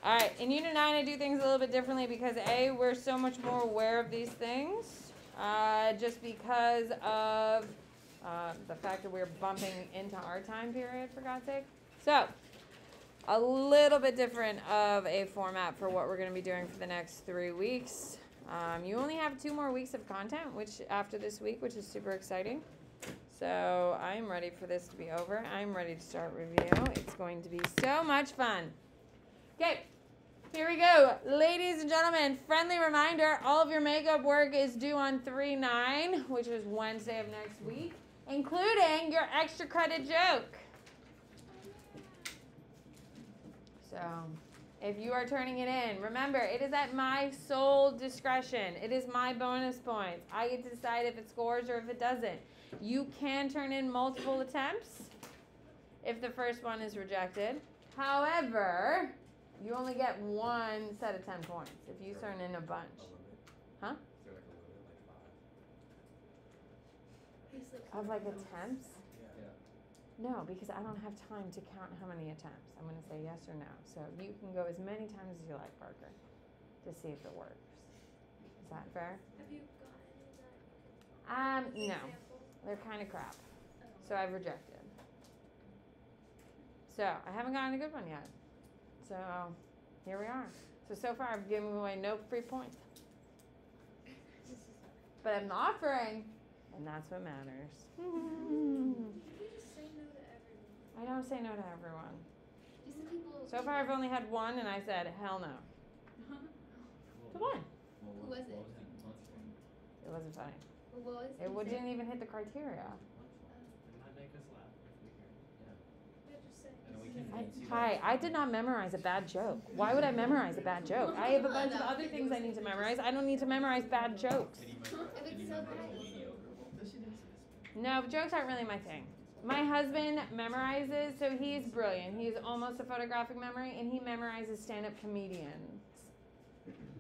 All right, in Unit 9, I do things a little bit differently because, A, we're so much more aware of these things, just because of the fact that we're bumping into our time period, for God's sake. So, a little bit different of a format for what we're going to be doing for the next 3 weeks. You only have 2 more weeks of content, which after this week, which is super exciting. So I'm ready for this to be over. I'm ready to start review. It's going to be so much fun. Okay, here we go. Ladies and gentlemen, friendly reminder, all of your makeup work is due on 3/9, which is Wednesday of next week, including your extra credit joke. So if you are turning it in, remember, it is at my sole discretion. It is my bonus points. I get to decide if it scores or if it doesn't. You can turn in multiple attempts if the first one is rejected. However, you only get 1 set of 10 points if you turn in a bunch. Huh? Of like attempts? No, because I don't have time to count how many attempts. I'm going to say yes or no. So you can go as many times as you like, Parker, to see if it works. Is that fair? Have you gotten any that? No. They're kind of crap. So I've rejected. So I haven't gotten a good one yet. So here we are. So far I've given away no free points. But I'm offering, and that's what matters. I don't say no to everyone. So far I've only had 1 and I said, hell no. To 1. Who was it? It wasn't funny. What was It didn't even hit the criteria. Hi, I did not memorize a bad joke. Why would I memorize a bad joke? I have a bunch of other things I need to memorize. I don't need to memorize bad jokes. If it's so bad. No, jokes aren't really my thing. My husband memorizes, so he's brilliant. He's almost a photographic memory, and he memorizes stand-up comedians'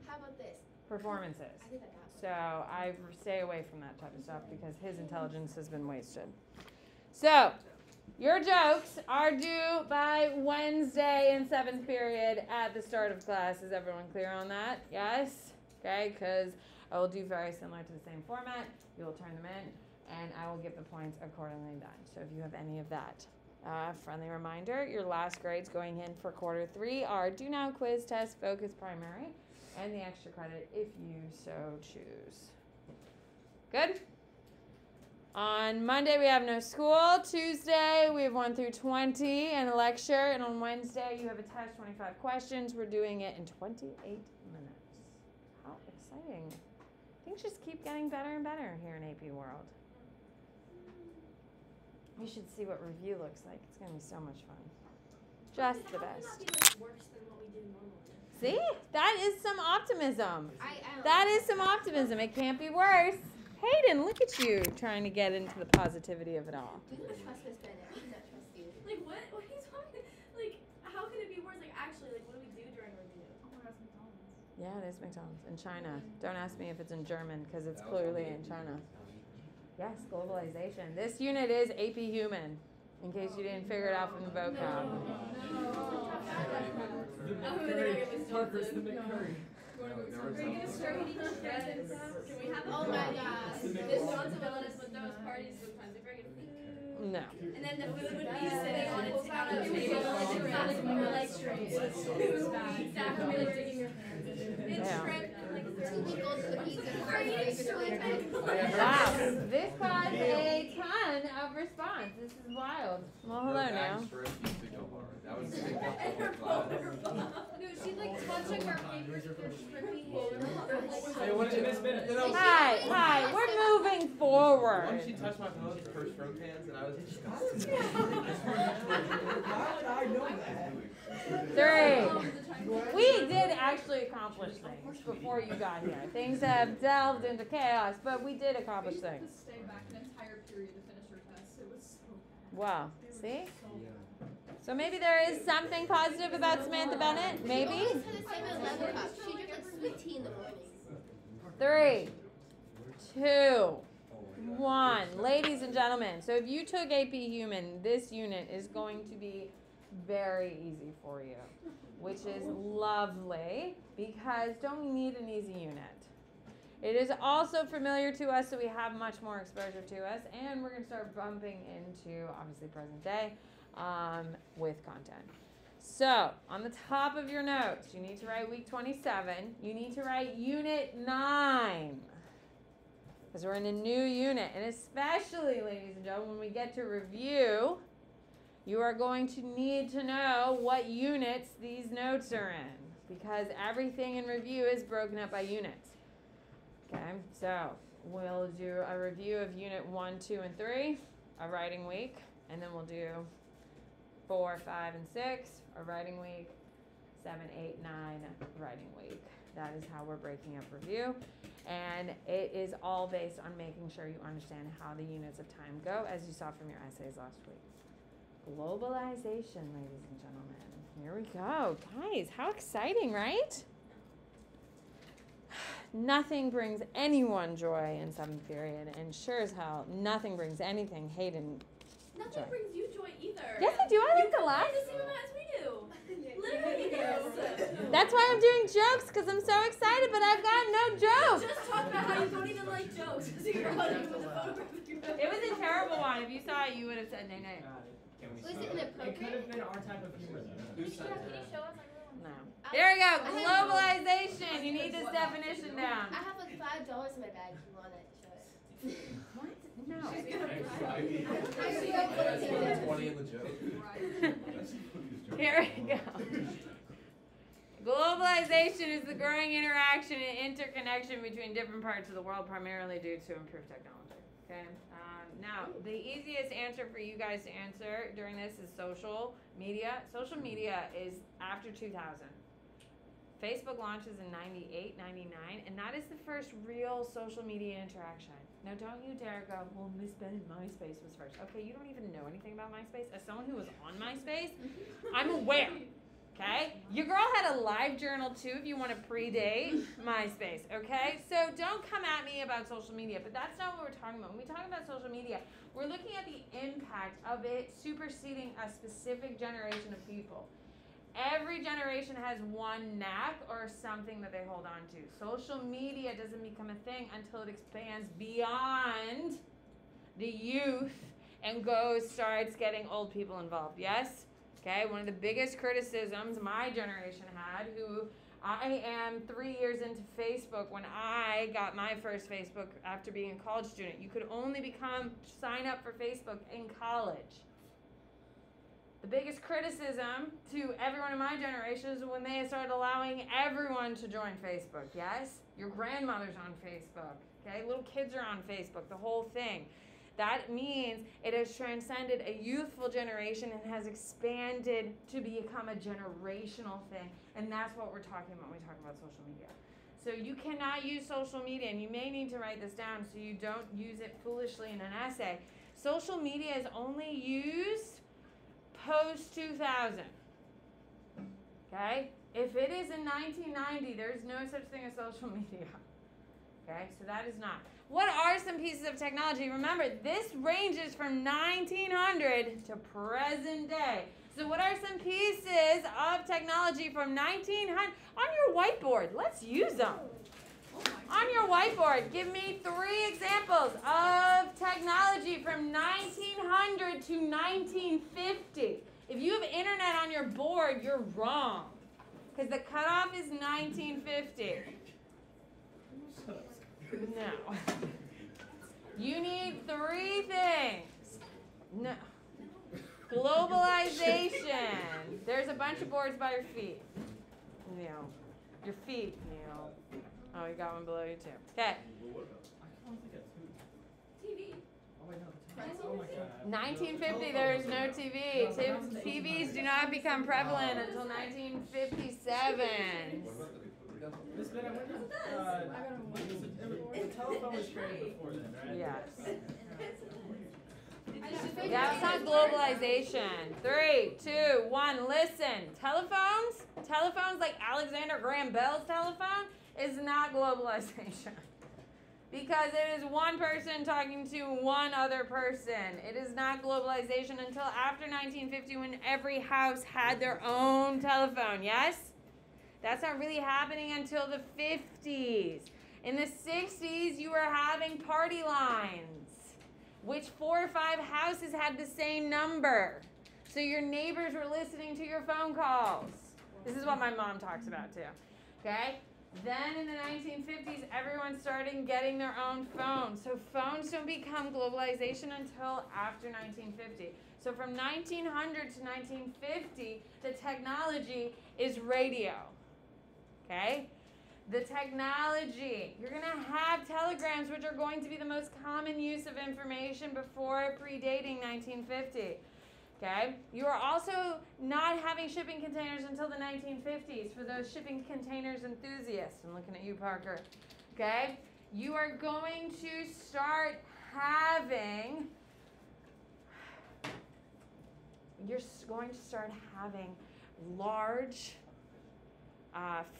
How about this? performances. I think I got one. So I stay away from that type of stuff because his intelligence has been wasted. So your jokes are due by Wednesday in 7th period at the start of class. Is everyone clear on that? Yes? Okay, because I will do very similar to the same format. You will turn them in, and I will give the points accordingly done. So if you have any of that. Friendly reminder, your last grades going in for quarter 3 are do now, quiz, test, focus, primary, and the extra credit if you so choose. Good? On Monday, we have no school. Tuesday, we have 1 through 20 and a lecture. And on Wednesday, you have a test, 25 questions. We're doing it in 28 minutes. How exciting. Things just keep getting better and better here in AP World. You should see what review looks like. It's going to be so much fun. Just the best. How can that be worse than what we do normally? See? That is some optimism. That is some optimism. It can't be worse. Hayden, look at you trying to get into the positivity of it all. Do not trust Miss Bennett. I do not trust you. Like, what are you talking? Like, how can it be worse? Like, actually, like, what do we do during review? Oh my God, it's McDonald's. Yeah, it is McDonald's in China. Don't ask me if it's in German because it's clearly in China. Yes, globalization. This unit is AP Human, in case you didn't figure it out from the vocab. Oh my gosh. This John's telling us with those parties sometimes they bring in food. No. And then the food would be sitting on its table and we were like straight. It was bad. Staff would be like digging your hands. It's shrimp and like 2-week-old cookies and fries. Wow. This caused a ton of response. This is wild. Well, hello now. No, she'd like touching our fingers with her shrimpy hands. Hi, we're moving forward. She touched my nose with her shrimp hands, and I was just. How did I know that? 3. We did actually accomplish things before you got here. Things have delved into chaos, but we did accomplish things. Stay back an entire period to finish her test. It was so bad. Wow. See? So maybe there is something positive about Samantha Bennett. Maybe. She always had the same 11 cups. She drinks like sweet tea in the morning. 3, 2, 1. Ladies and gentlemen, so if you took AP Human, this unit is going to be very easy for you. which is lovely because don't we need an easy unit? It is also familiar to us, so we have much more exposure to us, and we're going to start bumping into, obviously, present day with content. So, on the top of your notes, you need to write week 27. You need to write unit 9, because we're in a new unit, and especially, ladies and gentlemen, when we get to review, you are going to need to know what units these notes are in, because everything in review is broken up by units. Okay, so we'll do a review of unit 1, 2, and 3, a writing week, and then we'll do 4, 5, and 6, a writing week, 7, 8, 9, writing week. That is how we're breaking up review, and it is all based on making sure you understand how the units of time go, as you saw from your essays last week. Globalization, ladies and gentlemen. Here we go. Guys, how exciting, right? Nothing brings anyone joy in 7th period, and sure as hell, nothing brings anything hate and Nothing joy. brings you joy either. Yes, I do. I like to You laugh. play the same amount as we do. Literally, yes. That's why I'm doing jokes, because I'm so excited, but I've got no jokes. Just talk about how you don't even like jokes. So you're running with a photograph of your It was a terrible one. If you saw it, you would have said nay, nay. Was it It could inappropriate? have been our type of humor, though. Who said Can you that? show us like No. There we go. I have- Globalization. You need this definition down. I have like $5 in my bag if you want it. Show it. What? No. That's 20 in the joke. Here we go. Globalization is the growing interaction and interconnection between different parts of the world, primarily due to improved technology. Okay. Now, the easiest answer for you guys to answer during this is social media. Social media is after 2000. Facebook launches in 98, 99, and that is the first real social media interaction. Now, don't you dare go, well, Miss Bennett, MySpace was first. Okay, you don't even know anything about MySpace. As someone who was on MySpace, I'm aware. Okay? Your girl had a live journal too if you want to predate MySpace, okay? So don't come at me about social media, but that's not what we're talking about. When we talk about social media, we're looking at the impact of it superseding a specific generation of people. Every generation has one knack or something that they hold on to. Social media doesn't become a thing until it expands beyond the youth and starts getting old people involved. Yes? Okay, one of the biggest criticisms my generation had, who I am 3 years into Facebook when I got my first Facebook after being a college student. You could only sign up for Facebook in college. The biggest criticism to everyone in my generation is when they started allowing everyone to join Facebook, yes? Your grandmother's on Facebook, okay? Little kids are on Facebook, the whole thing. That means it has transcended a youthful generation and has expanded to become a generational thing. And that's what we're talking about when we talk about social media. So you cannot use social media, and you may need to write this down so you don't use it foolishly in an essay. Social media is only used post-2000. Okay? If it is in 1990, there's no such thing as social media. Okay? So that is not. What are some pieces of technology? Remember, this ranges from 1900 to present day. So what are some pieces of technology from 1900? On your whiteboard, let's use them. On your whiteboard, give me 3 examples of technology from 1900 to 1950. If you have internet on your board, you're wrong. Because the cutoff is 1950. No. You need 3 things. No. Globalization. There's a bunch of boards by your feet. Neil. Your feet, Neil. Oh, you got one below you too. Okay. TV. Oh, wait, no. Oh, my God. 1950, there is no TV. TVs do not become prevalent until 1957. Miss Ben, I wonder, the telephone was created before then, right? Yes. That's not globalization. 3, 2, 1, listen. Telephones like Alexander Graham Bell's telephone is not globalization. Because it is one person talking to one other person. It is not globalization until after 1950 when every house had their own telephone, yes? That's not really happening until the 50s. In the 60s, you were having party lines, which 4 or 5 houses had the same number. So your neighbors were listening to your phone calls. This is what my mom talks about too, okay? Then in the 1950s, everyone started getting their own phones. So phones don't become globalization until after 1950. So from 1900 to 1950, the technology is radio, okay? The technology, you're going to have telegrams, which are going to be the most common use of information before predating 1950. Okay? You are also not having shipping containers until the 1950s for those shipping containers enthusiasts. I'm looking at you, Parker. Okay? You are going to start having, large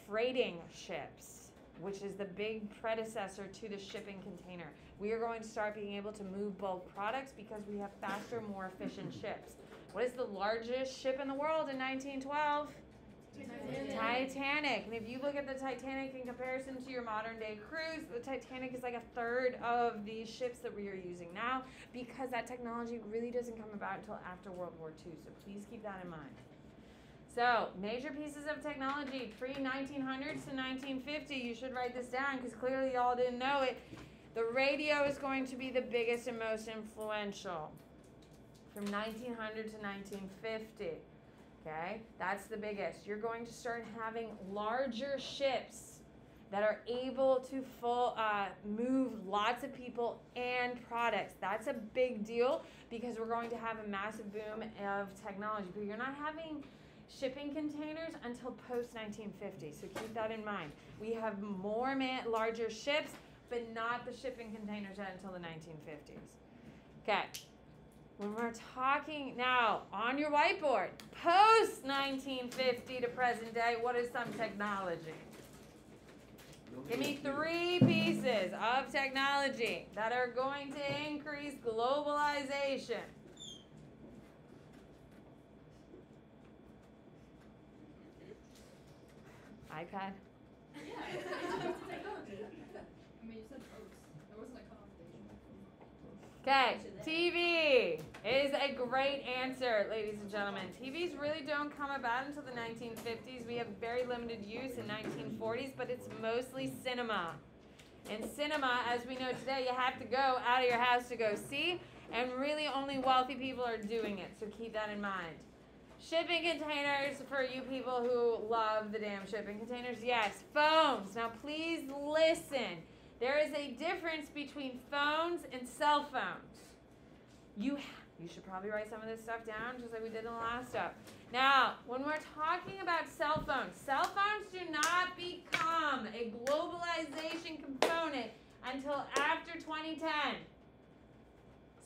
freighting ships, which is the big predecessor to the shipping container. We are going to start being able to move bulk products because we have faster, more efficient ships. What is the largest ship in the world in 1912? Titanic. And if you look at the Titanic in comparison to your modern day cruise, the Titanic is like 1/3 of these ships that we are using now because that technology really doesn't come about until after World War II. So please keep that in mind. So major pieces of technology pre-1900s to 1950. You should write this down because clearly y'all didn't know it. The radio is going to be the biggest and most influential from 1900 to 1950. Okay, that's the biggest. You're going to start having larger ships that are able to move lots of people and products. That's a big deal because we're going to have a massive boom of technology. But you're not having shipping containers until post-1950, so keep that in mind. We have more larger ships, but not the shipping containers yet until the 1950s. Okay. When we're talking now on your whiteboard, post 1950 to present day, what is some technology? Give me 3 pieces of technology that are going to increase globalization. iPad? Yeah, it's technology. I mean, you said post. There wasn't a connotation. Okay, TV is a great answer, ladies and gentlemen. TVs really don't come about until the 1950s. We have very limited use in 1940s, but it's mostly cinema. In cinema, as we know today, you have to go out of your house to go see, and really only wealthy people are doing it, so keep that in mind. Shipping containers for you people who love the damn shipping containers. Yes, phones. Now please listen. There is a difference between phones and cell phones. You should probably write some of this stuff down just like we did in the last stuff. Now, when we're talking about cell phones do not become a globalization component until after 2010.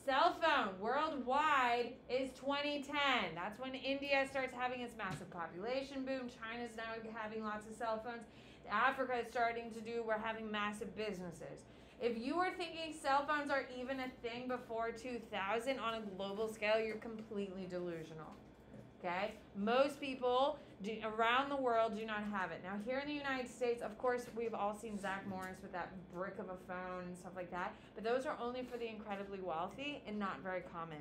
Cell phone worldwide is 2010. That's when India starts having its massive population boom. China's now having lots of cell phones. Africa is starting to do, we're having massive businesses. If you were thinking cell phones are even a thing before 2000 on a global scale, you're completely delusional. Okay? Most people around the world do not have it. Now, here in the United States, of course, we've all seen Zach Morris with that brick of a phone and stuff like that, but those are only for the incredibly wealthy and not very common.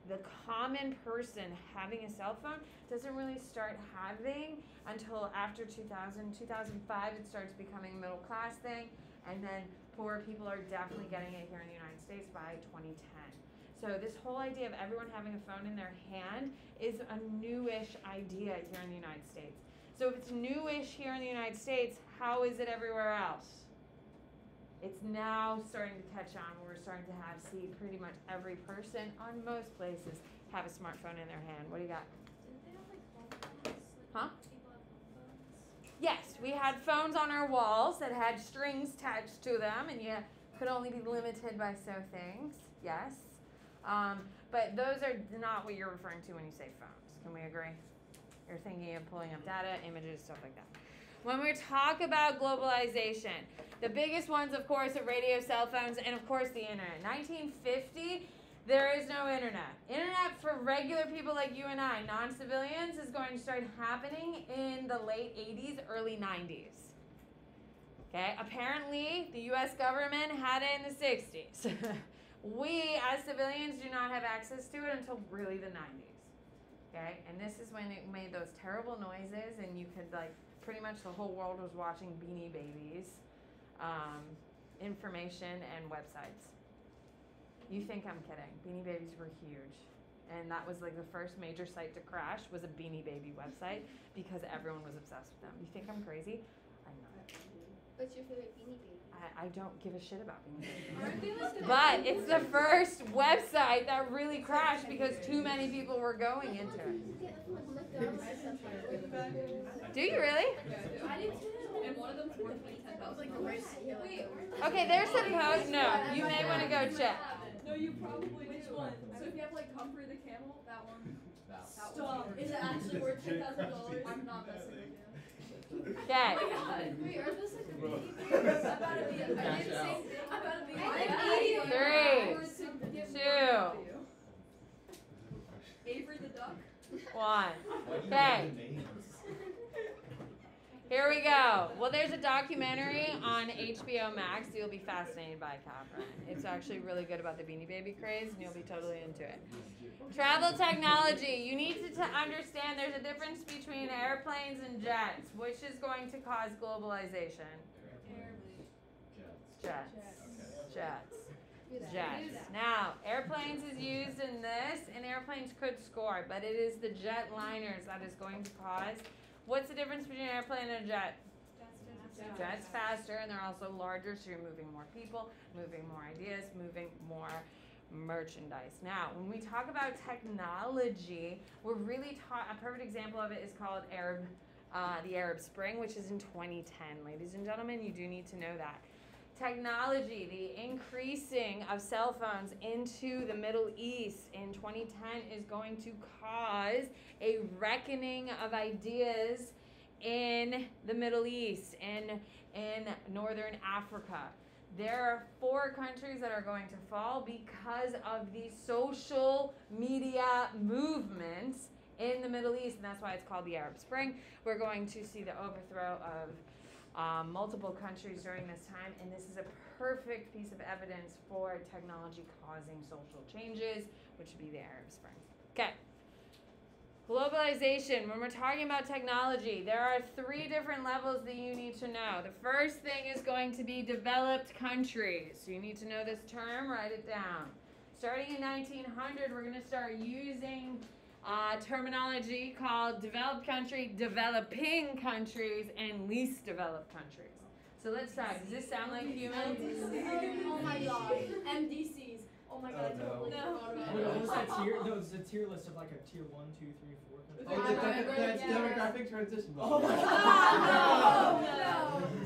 The common person having a cell phone doesn't really start having until after 2000, 2005, it starts becoming a middle class thing, and then poor people are definitely getting it here in the United States by 2010. So this whole idea of everyone having a phone in their hand is a newish idea here in the United States. So if it's newish here in the United States, how is it everywhere else? It's now starting to catch on. We're starting to see pretty much every person on most places have a smartphone in their hand. What do you got? Didn't they have like home phones? Huh? People have home phones? Yes, we had phones on our walls that had strings attached to them, and you could only be limited by so things. Yes. But those are not what you're referring to when you say phones. Can we agree? You're thinking of pulling up data, images, stuff like that. when we talk about globalization, the biggest ones, of course, are radio, cell phones, and of course the internet. 1950, there is no internet. Internet for regular people like you and I, non-civilians, is going to start happening in the late 80s, early 90s. Okay, apparently the US government had it in the 60s. We, as civilians, do not have access to it until really the 90s. Okay, and this is when it made those terrible noises, and you could, like, pretty much the whole world was watching Beanie Babies, information, and websites. You think I'm kidding. Beanie Babies were huge. And that was, like, the first major site to crash was a Beanie Baby website because everyone was obsessed with them. You think I'm crazy? I'm not. What's your favorite Beanie Baby? I don't give a shit about Beanie Babies. But it's the first website that really crashed because too many people were going into it. Do you really? I did too. And one of them's worth like $10,000. Wait. Okay, there's a post. No, you may want to go check. No, you probably do. Which one? So if you have like Humphrey the Camel, that one. Stop. Is it actually worth $10,000? I'm not messing with you. Okay. Oh my god. Wait, are this like a baby? I'm about to be. I did the same thing. I'm about to be. 3, 2, Avery the duck. 1. Okay. Here we go. Well, there's a documentary on HBO Max you'll be fascinated by, Catherine. It's actually really good about the Beanie Baby craze, and you'll be totally into it. Travel technology. You need to understand there's a difference between airplanes and jets. Which is going to cause globalization? Jets. Now, airplanes is used in this, and airplanes could score, but it is the jetliners that is going to cause. What's the difference between an airplane and a jet? Jet's faster, and they're also larger, so you're moving more people, moving more ideas, moving more merchandise. Now, when we talk about technology, we're really a perfect example of it is called the Arab Spring, which is in 2010. Ladies and gentlemen, you do need to know that. Technology, the increasing of cell phones into the Middle East in 2010 is going to cause a reckoning of ideas in the Middle East, in Northern Africa. There are 4 countries that are going to fall because of the social media movements in the Middle East, and that's why it's called the Arab Spring. We're going to see the overthrow of multiple countries during this time, and this is a perfect piece of evidence for technology causing social changes, which would be the Arab Spring. Okay. Globalization. When we're talking about technology, there are 3 different levels that you need to know. The first thing is going to be developed countries. So you need to know this term, write it down. Starting in 1900, we're going to start using terminology called developed country, developing countries, and least developed countries. So let's start. Does this sound like human? Oh my god. MDCs. Oh my god. Oh, no. Wait, what was that tier? No, it's a tier list of like a tier 1, 2, 3, 4 Oh, that's demographic transition. Oh my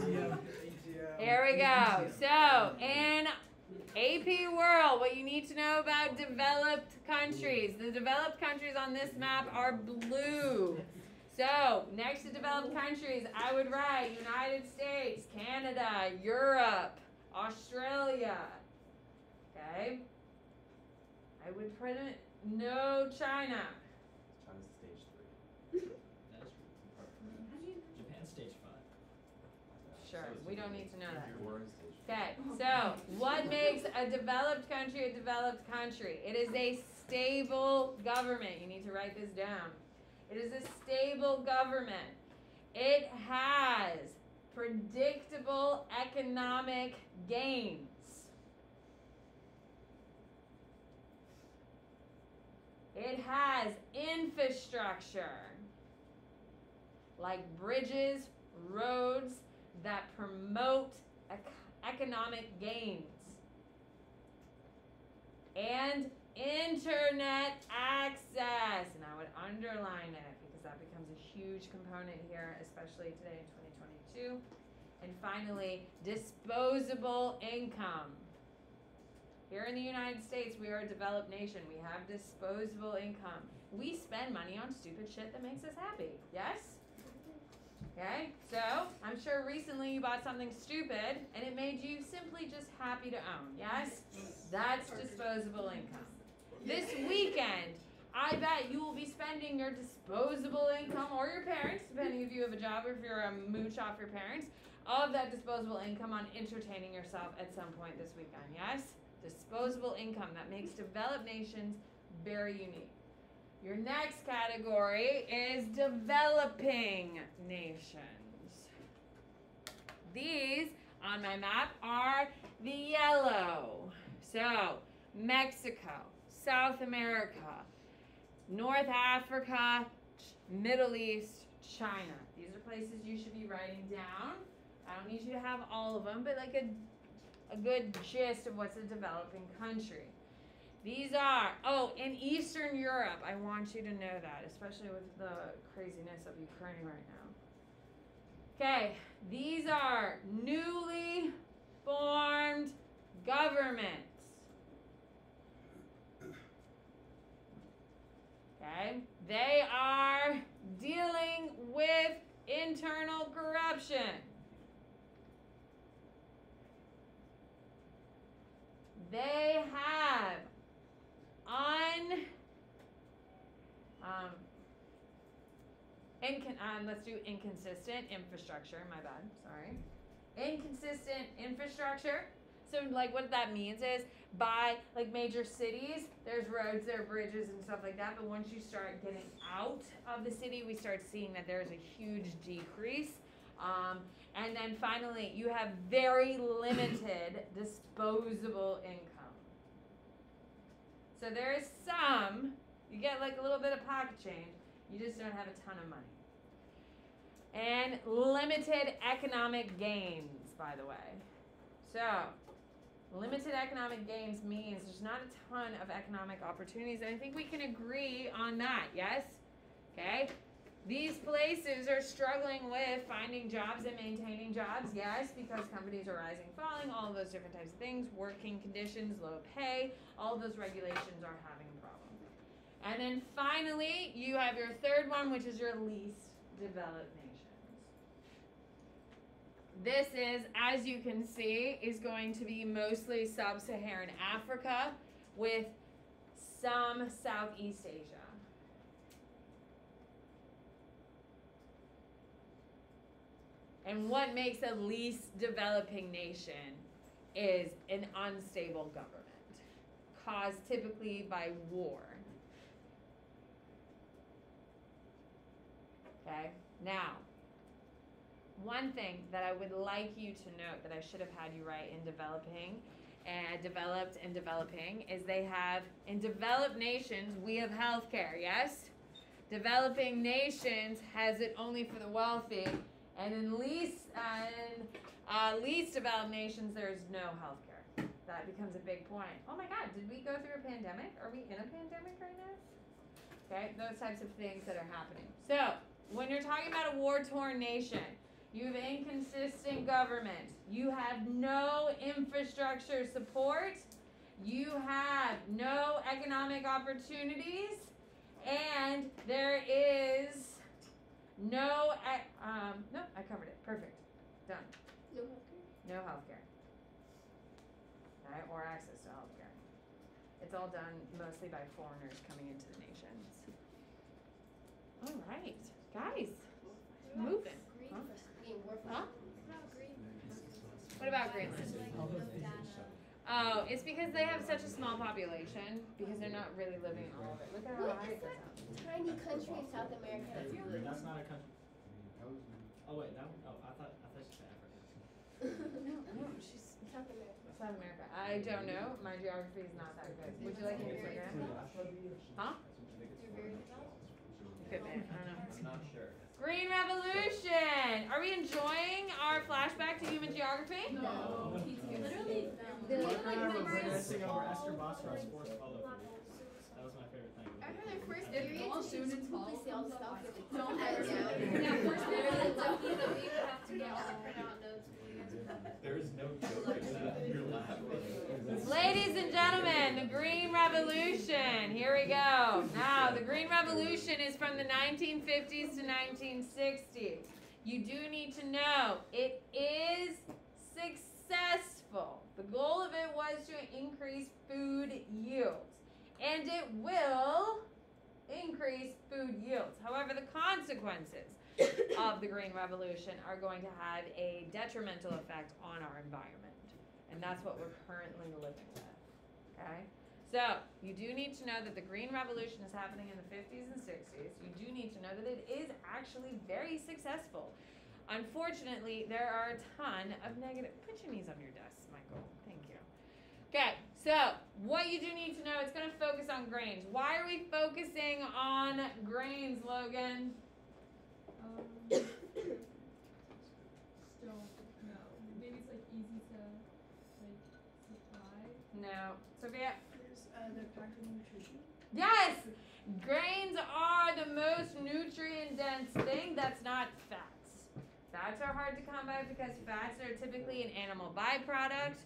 No. Here we go. So, in AP World, what you need to know about developed countries. The developed countries on this map are blue. So, next to developed countries, I would write United States, Canada, Europe, Australia. Okay? I would put it, no China. China's stage 3. Japan stage 5. Sure, we don't need to know that. If you're in stage 4. Okay, so what makes a developed country a developed country? It is a stable government. You need to write this down. It is a stable government. It has predictable economic gains. It has infrastructure like bridges, roads that promote economic gains. And internet access. And I would underline it because that becomes a huge component here, especially today in 2022. And finally, disposable income. Here in the United States, we are a developed nation. We have disposable income. We spend money on stupid shit that makes us happy. Yes? Okay, so I'm sure recently you bought something stupid and it made you simply just happy to own. Yes? That's disposable income. This weekend, I bet you will be spending your disposable income, or your parents, depending if you have a job or if you're a mooch off your parents, of that disposable income on entertaining yourself at some point this weekend. Yes? Disposable income that makes developed nations very unique. Your next category is developing nations. These on my map are the yellow. So, Mexico, South America, North Africa, Middle East, China. These are places you should be writing down. I don't need you to have all of them, but like a good gist of what's a developing country. These are, in Eastern Europe, I want you to know that, especially with the craziness of Ukraine right now. Okay, these are newly formed governments. Okay, they are dealing with internal corruption. They have let's do inconsistent infrastructure. My bad. Sorry. Inconsistent infrastructure. So, like, what that means is, by like major cities, there's roads, there are bridges and stuff like that. But once you start getting out of the city, we start seeing that there's a huge decrease. And then finally, you have very limited disposable income. So there is some, you get like a little bit of pocket change, you just don't have a ton of money. And limited economic gains, by the way. So, limited economic gains means there's not a ton of economic opportunities, and I think we can agree on that, yes? Okay? These places are struggling with finding jobs and maintaining jobs, yes, because companies are rising, falling, all of those different types of things, working conditions, low pay, all of those regulations are having a problem. And then finally, you have your third one, which is your least developed nations. This is, as you can see, is going to be mostly sub-Saharan Africa with some Southeast Asia. And what makes a least developing nation is an unstable government, caused typically by war. Okay, now, one thing that I would like you to note that I should have had you write in developing and developed and developing is they have, in developed nations, we have healthcare, yes? Developing nations has it only for the wealthy. And in least developed nations, there's no healthcare. That becomes a big point. Oh my God, did we go through a pandemic? Are we in a pandemic right now? Okay, those types of things that are happening. So, when you're talking about a war-torn nation, you have inconsistent government. You have no infrastructure support. You have no economic opportunities. And there is no, I covered it. Perfect. Done. No healthcare? No healthcare. Okay, or access to healthcare. It's all done mostly by foreigners coming into the nations. All right, guys, moving. Huh? Huh? What about Greenland? Oh, it's because they have such a small population because they're not really living in all of it. Look at how What high is it goes that up. tiny country in South America? That's not a country. Oh wait, that one. Oh, I thought she said Africa. No, she's South America. South America. I don't know. My geography is not that good. Would you like me to look at it? Huh? They're very developed. Could be. I don't know. I'm not sure. Green Revolution. Are we enjoying our flashback to human geography? No. Literally, Mark and I were reminiscing over Esther Bosworth's forced polo careers. That was my favorite thing. I remember their first If period, all she students just completely say all the stuff. don't I ever don't know. Yeah, first period, it's lucky that we have to get all the printout notes for you guys. There is no joke in that. You're laughing. Ladies and gentlemen, the Green Revolution. Here we go. Now, the Green Revolution is from the 1950s to 1960s. you do need to know it is successful. The goal of it was to increase food yields, and it will increase food yields. However, the consequences of the Green Revolution are going to have a detrimental effect on our environment, and that's what we're currently living with. Okay? So, you do need to know that the Green Revolution is happening in the 50s and 60s. You do need to know that it is actually very successful. Unfortunately, there are a ton of negative. Put your knees on your desk, Michael. Thank you. Okay, so what you do need to know, it's going to focus on grains. Why are we focusing on grains, Logan? Still, no. Maybe it's like easy to like supply. No. Sophia? They're packed with nutrition. Yes! Grains are the most nutrient-dense thing that's not fats. Fats are hard to come by because fats are typically an animal byproduct.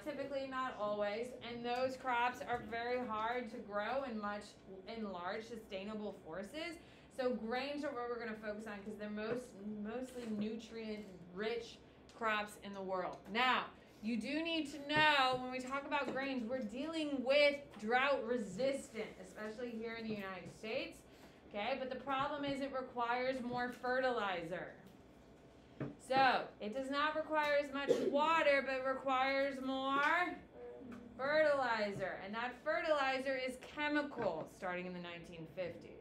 Typically, not always, and those crops are very hard to grow in large sustainable forces. So grains are what we're going to focus on because they're mostly nutrient-rich crops in the world. Now, you do need to know when we talk about grains, we're dealing with drought resistant, especially here in the United States. Okay, but the problem is it requires more fertilizer. So, it does not require as much water, but it requires more fertilizer. And that fertilizer is chemical starting in the 1950s.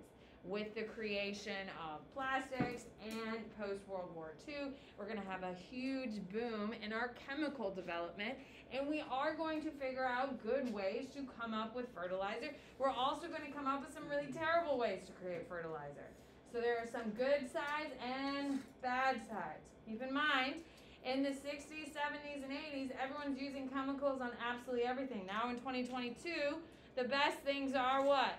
With the creation of plastics and post-World War II, we're going to have a huge boom in our chemical development. And we are going to figure out good ways to come up with fertilizer. We're also going to come up with some really terrible ways to create fertilizer. So there are some good sides and bad sides. Keep in mind, in the 60s, 70s, and 80s, everyone's using chemicals on absolutely everything. Now in 2022, the best things are what?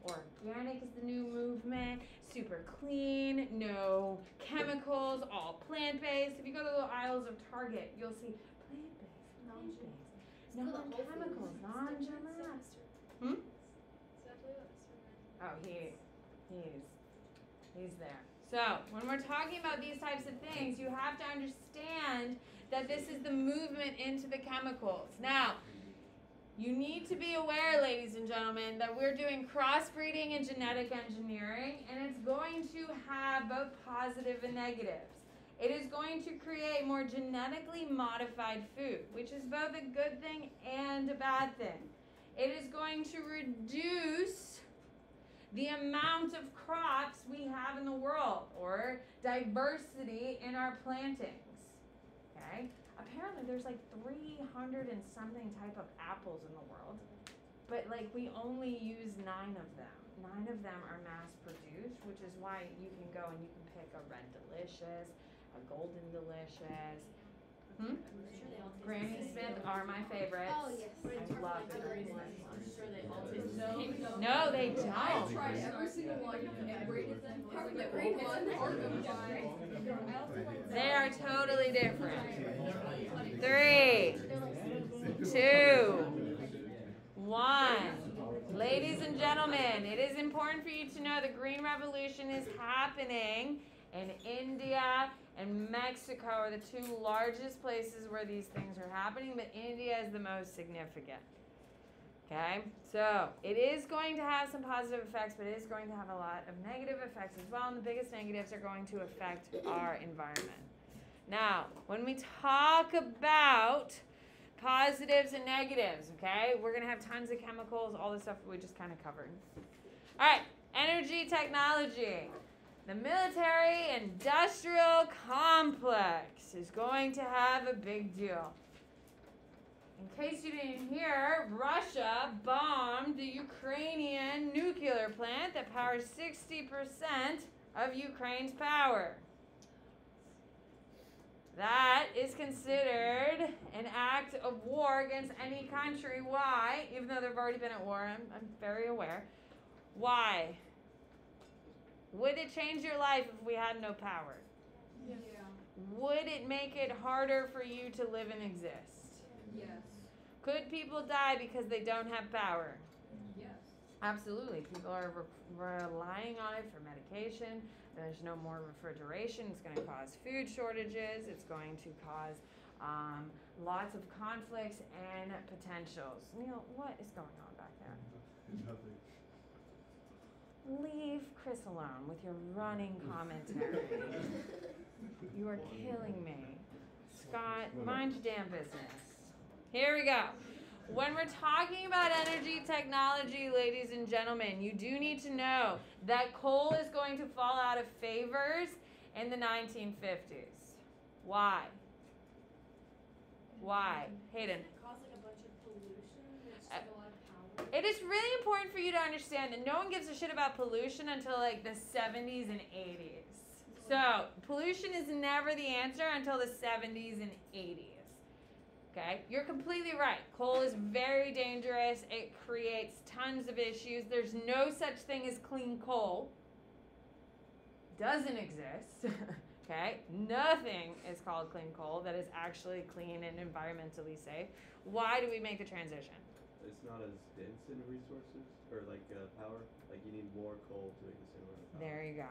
Organic is the new movement. Super clean, no chemicals, all plant-based. If you go to the aisles of Target, you'll see plant-based, non-chemicals, non-GMOs. Oh, he's there. So, when we're talking about these types of things, you have to understand that this is the movement into the chemicals. Now, you need to be aware, ladies and gentlemen, that we're doing crossbreeding and genetic engineering, and it's going to have both positive and negatives. It is going to create more genetically modified food, which is both a good thing and a bad thing. It is going to reduce the amount of crops we have in the world, or diversity in our plantings. Okay? Apparently there's like 300 and something type of apples in the world, but like we only use 9 of them. 9 of them are mass produced, which is why you can go and you can pick a red delicious, a golden delicious. Granny Smith are my favorites. Oh, yes. I love the Granny Smith ones. No, No, they don't. I tried every single one and rated them. The green one, They are totally different. 3, 2, 1. Ladies and gentlemen, it is important for you to know the Green Revolution is happening in India and Mexico are the 2 largest places where these things are happening, but India is the most significant. Okay, so it is going to have some positive effects, but it is going to have a lot of negative effects as well, and the biggest negatives are going to affect our environment. Now, when we talk about positives and negatives, okay, we're going to have tons of chemicals, all the stuff we just kind of covered. All right, energy technology. The military-industrial complex is going to have a big deal. In case you didn't hear, Russia bombed the Ukrainian nuclear plant that powers 60% of Ukraine's power. That is considered an act of war against any country. Why? Even though they've already been at war, I'm very aware. Why? Would it change your life if we had no power? Yeah. Would it make it harder for you to live and exist? Yes. Could people die because they don't have power? Yes. Absolutely. People are relying on it for medication. There's no more refrigeration. It's going to cause food shortages. It's going to cause lots of conflicts and potentials. Neil, what is going on back there? Nothing. Leave Chris alone with your running commentary. You are killing me. Scott, mind your damn business. Here we go. When we're talking about energy technology, ladies and gentlemen, you do need to know that coal is going to fall out of favors in the 1950s. Why? Why? Hayden. It causes like a bunch of pollution. It's like a lot of power. It is really important for you to understand that no one gives a shit about pollution until like the 70s and 80s. So, pollution is never the answer until the 70s and 80s. Okay? You're completely right. Coal is very dangerous. It creates tons of issues. There's no such thing as clean coal. Doesn't exist. Okay? Nothing is called clean coal that is actually clean and environmentally safe. Why do we make the transition? It's not as dense in resources or like power. Like you need more coal to make the same amount of power. There you go.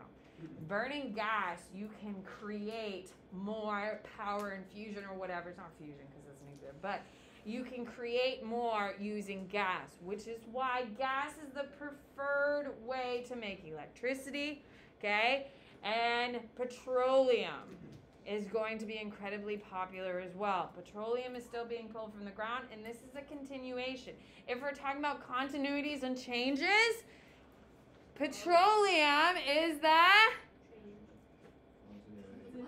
Burning gas, you can create more power and fusion or whatever. It's not fusion because it's nuclear, but you can create more using gas, which is why gas is the preferred way to make electricity, okay? And petroleum is going to be incredibly popular as well. Petroleum is still being pulled from the ground, and this is a continuation. If we're talking about continuities and changes, petroleum is the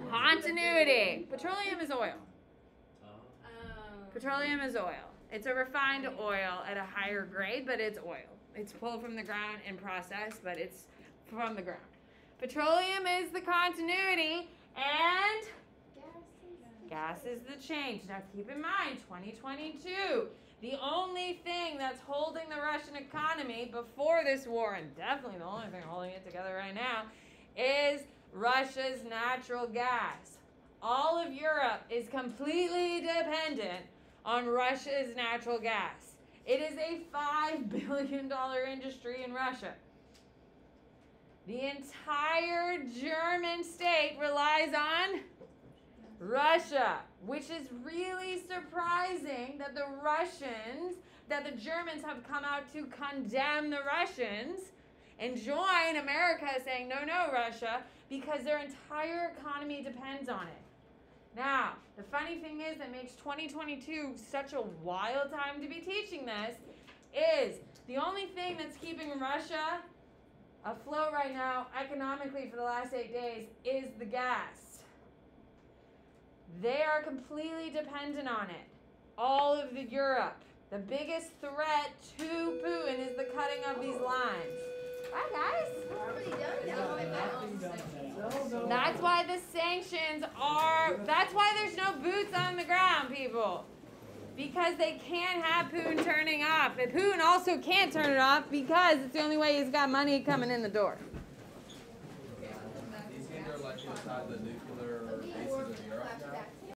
continuity. Petroleum is oil. Petroleum is oil. It's a refined oil at a higher grade, but it's oil. It's pulled from the ground and processed, but it's from the ground. Petroleum is the continuity, and gas is the change. Now keep in mind, 2022, the only thing that's holding the Russian economy before this war, and definitely the only thing holding it together right now, is Russia's natural gas. All of Europe is completely dependent on Russia's natural gas. It is a $5 billion industry in Russia. The entire German state relies on Russia, which is really surprising that the Germans have come out to condemn the Russians and join America saying, no, Russia, because their entire economy depends on it. Now, the funny thing is that makes 2022 such a wild time to be teaching this is the only thing that's keeping Russia afloat right now economically for the last 8 days is the gas. They are completely dependent on it. All of Europe. The biggest threat to Putin is the cutting of these lines. Bye, guys. That's why the sanctions are, that's why there's no boots on the ground, people. Because they can't have Putin turning off. And Putin also can't turn it off because it's the only way he's got money coming in the door. These games are like inside the nuclear